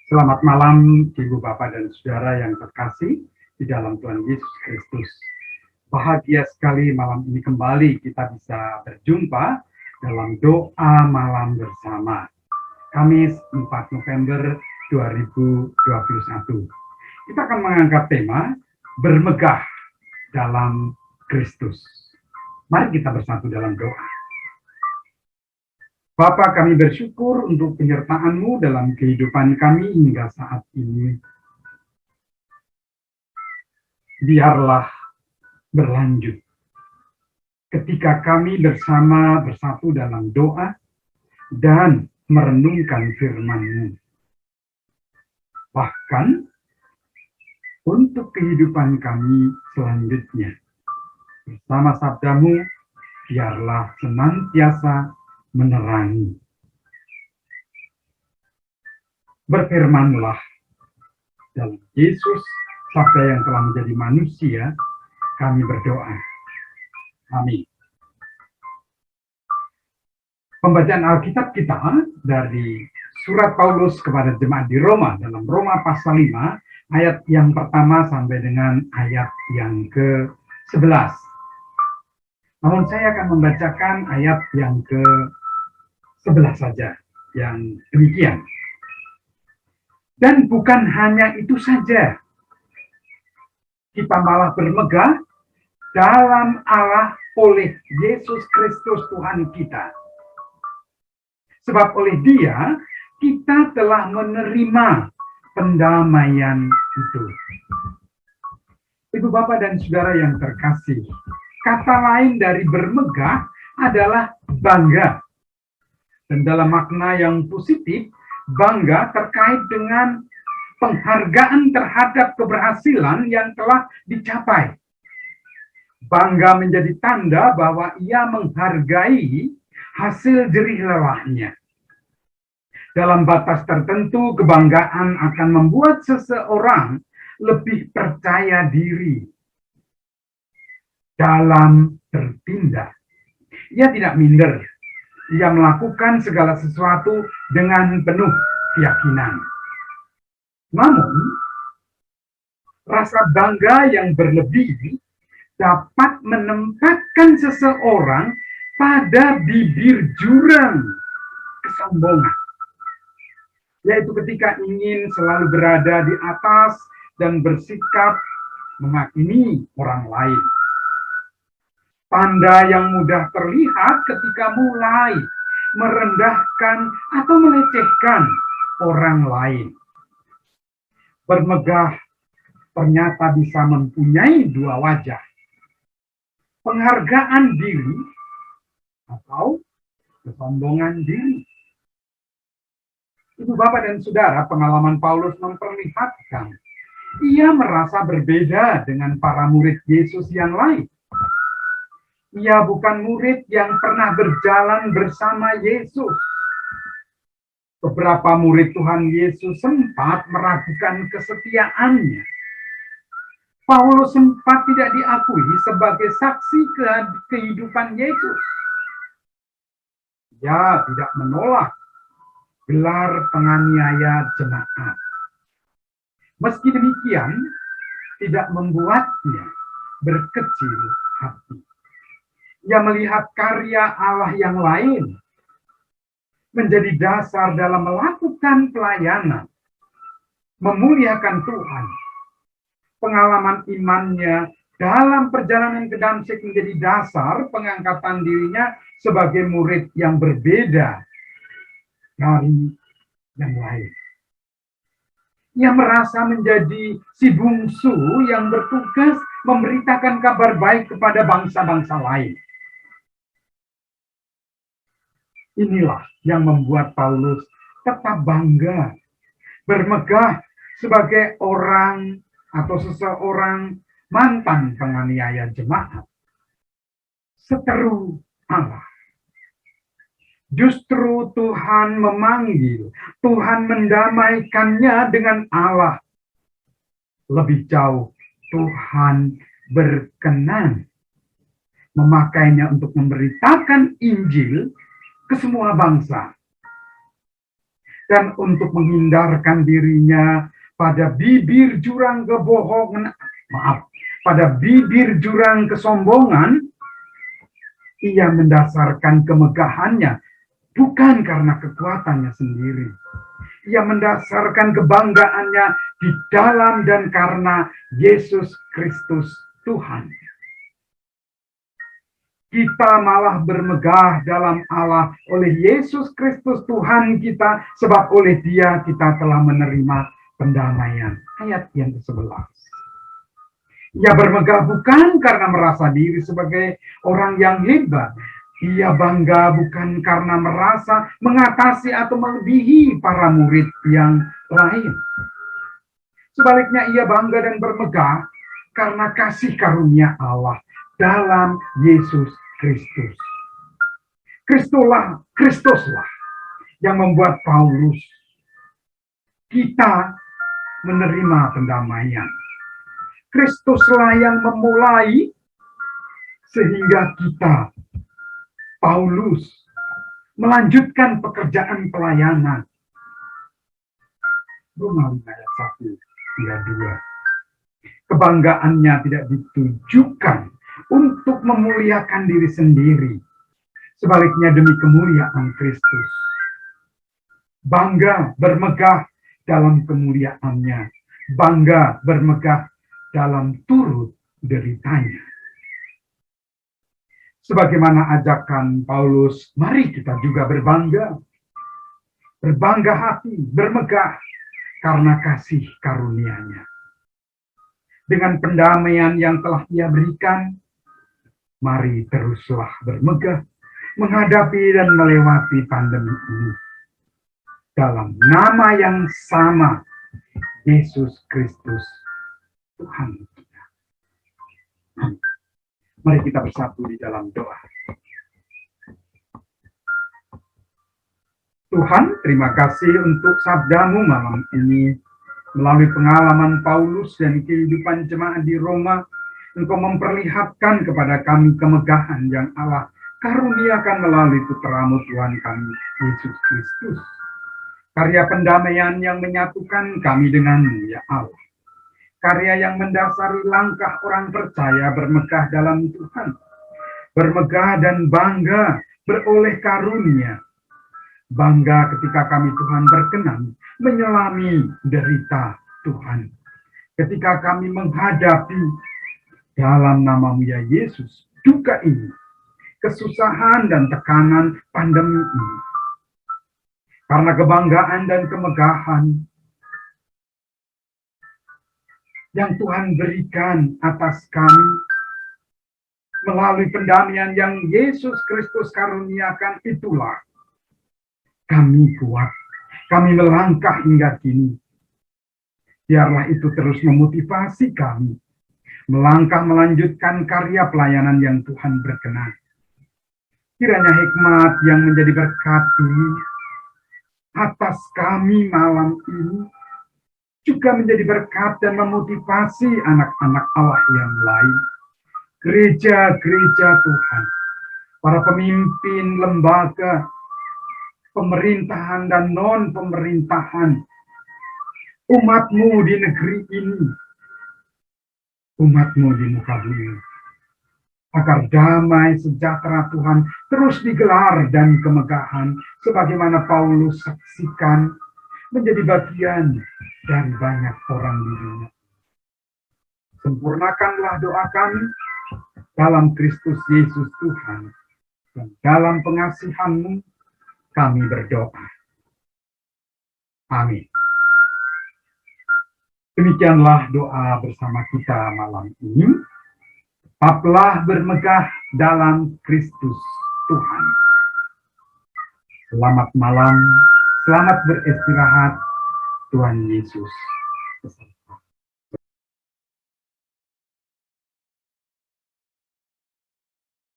Selamat malam, Ibu, Bapak, dan Saudara yang terkasih di dalam Tuhan Yesus Kristus. Bahagia sekali malam ini kembali kita bisa berjumpa dalam doa malam bersama. Kamis 4 November 2021. Kita akan mengangkat tema bermegah dalam Kristus. Mari kita bersatu dalam doa. Bapa, kami bersyukur untuk penyertaan-Mu dalam kehidupan kami hingga saat ini. Biarlah berlanjut ketika kami bersatu dalam doa dan merenungkan firman-Mu. Bahkan untuk kehidupan kami selanjutnya, bersama sabda-Mu, biarlah senantiasa menerangi. Berfirmanlah dalam Yesus, sabda yang telah menjadi manusia, kami berdoa. Amin. Pembacaan Alkitab kita dari surat Paulus kepada jemaat di Roma, dalam Roma pasal 5, ayat yang pertama sampai dengan ayat yang ke-11. Namun saya akan membacakan ayat yang ke-11 saja, yang demikian. Dan bukan hanya itu saja, kita malah bermegah dalam Allah oleh Yesus Kristus Tuhan kita. Sebab oleh Dia, kita telah menerima pendamaian itu. Ibu, Bapak, dan Saudara yang terkasih, kata lain dari bermegah adalah bangga. Dan dalam makna yang positif, bangga terkait dengan penghargaan terhadap keberhasilan yang telah dicapai. Bangga menjadi tanda bahwa ia menghargai hasil jerih lelahnya. Dalam batas tertentu, kebanggaan akan membuat seseorang lebih percaya diri dalam bertindak. Ia tidak minder. Ia melakukan segala sesuatu dengan penuh keyakinan. Namun, rasa bangga yang berlebih dapat menempatkan seseorang pada bibir jurang kesombongan. Yaitu ketika ingin selalu berada di atas dan bersikap menghakimi orang lain. Tanda yang mudah terlihat ketika mulai merendahkan atau melecehkan orang lain. Bermegah ternyata bisa mempunyai dua wajah. Penghargaan diri atau kesombongan diri. Ibu, Bapak, dan Saudara, pengalaman Paulus memperlihatkan ia merasa berbeda dengan para murid Yesus yang lain. Ia bukan murid yang pernah berjalan bersama Yesus. Beberapa murid Tuhan Yesus sempat meragukan kesetiaannya. Paulus sempat tidak diakui sebagai saksi kehidupan Yesus. Ia tidak menolak gelar penganiaya jemaat. Meski demikian, tidak membuatnya berkecil hati. Ia melihat karya Allah yang lain menjadi dasar dalam melakukan pelayanan, memuliakan Tuhan. Pengalaman imannya dalam perjalanan ke Damsyik menjadi dasar pengangkatan dirinya sebagai murid yang berbeda dari yang lain. Ia merasa menjadi si bungsu yang bertugas memberitakan kabar baik kepada bangsa-bangsa lain. Inilah yang membuat Paulus tetap bangga, bermegah sebagai orang atau seseorang mantan penganiaya jemaat. Seteru Allah. Justru Tuhan memanggil, Tuhan mendamaikannya dengan Allah. Lebih jauh, Tuhan berkenan memakainya untuk memberitakan Injil ke semua bangsa. dan untuk menghindarkan dirinya pada bibir jurang kebohongan, pada bibir jurang kesombongan, ia mendasarkan kemegahannya bukan karena kekuatannya sendiri. Ia mendasarkan kebanggaannya di dalam dan karena Yesus Kristus Tuhan. Kita malah bermegah dalam Allah oleh Yesus Kristus Tuhan kita, sebab oleh Dia kita telah menerima pendamaian. Ayat yang ke-11. Ia bermegah bukan karena merasa diri sebagai orang yang hebat. Ia bangga bukan karena merasa mengatasi atau melebihi para murid yang lain. Sebaliknya ia bangga dan bermegah karena kasih karunia Allah dalam Yesus Kristus. Kristuslah yang membuat Paulus kita menerima pendamaian. Kristuslah yang memulai sehingga kita, Paulus, melanjutkan pekerjaan pelayanan. Roma 5 ayat 1 hingga 2. Kebanggaannya tidak ditujukan untuk memuliakan diri sendiri. Sebaliknya demi kemuliaan Kristus. Bangga bermegah dalam kemuliaannya. Bangga bermegah dalam turut deritanya. Sebagaimana ajakan Paulus, mari kita juga berbangga. Berbangga hati, bermegah karena kasih karunia-Nya. Dengan pendamaian yang telah Ia berikan, mari teruslah bermegah menghadapi dan melewati pandemi ini. Dalam nama yang sama, Yesus Kristus Tuhan kita. Mari kita bersatu di dalam doa. Tuhan, terima kasih untuk sabda-Mu malam ini. Melalui pengalaman Paulus dan kehidupan jemaat di Roma, Engkau memperlihatkan kepada kami kemegahan yang Allah karuniakan melalui putra-Mu Tuhan kami, Yesus Kristus. Karya pendamaian yang menyatukan kami dengan-Mu, ya Allah. Karya yang mendasari langkah orang percaya bermegah dalam Tuhan. Bermegah dan bangga beroleh karunia. Bangga ketika kami Tuhan berkenan menyelami derita Tuhan. Ketika kami menghadapi dalam nama-Mu ya Yesus, duka ini, kesusahan dan tekanan pandemi ini. Karena kebanggaan dan kemegahan yang Tuhan berikan atas kami melalui pendamaian yang Yesus Kristus karuniakan, itulah kami kuat, kami melangkah hingga kini. Biarlah itu terus memotivasi kami melangkah melanjutkan karya pelayanan yang Tuhan berkenan. Kiranya hikmat yang menjadi berkat ini atas kami malam ini juga menjadi berkat dan memotivasi anak-anak Allah yang lain. Gereja-gereja Tuhan, para pemimpin lembaga, pemerintahan dan non-pemerintahan, umat-Mu di negeri ini, umat-Mu di muka bumi, agar damai sejahtera Tuhan terus digelar dan kemegahan, sebagaimana Paulus saksikan menjadi bagian dari banyak orang di dunia. Sempurnakanlah doa kami dalam Kristus Yesus Tuhan, dan dalam pengasihan-Mu kami berdoa. Amin. Demikianlah doa bersama kita malam ini. Tetaplah bermegah dalam Kristus Tuhan. Selamat malam, selamat beristirahat. Tuhan Yesus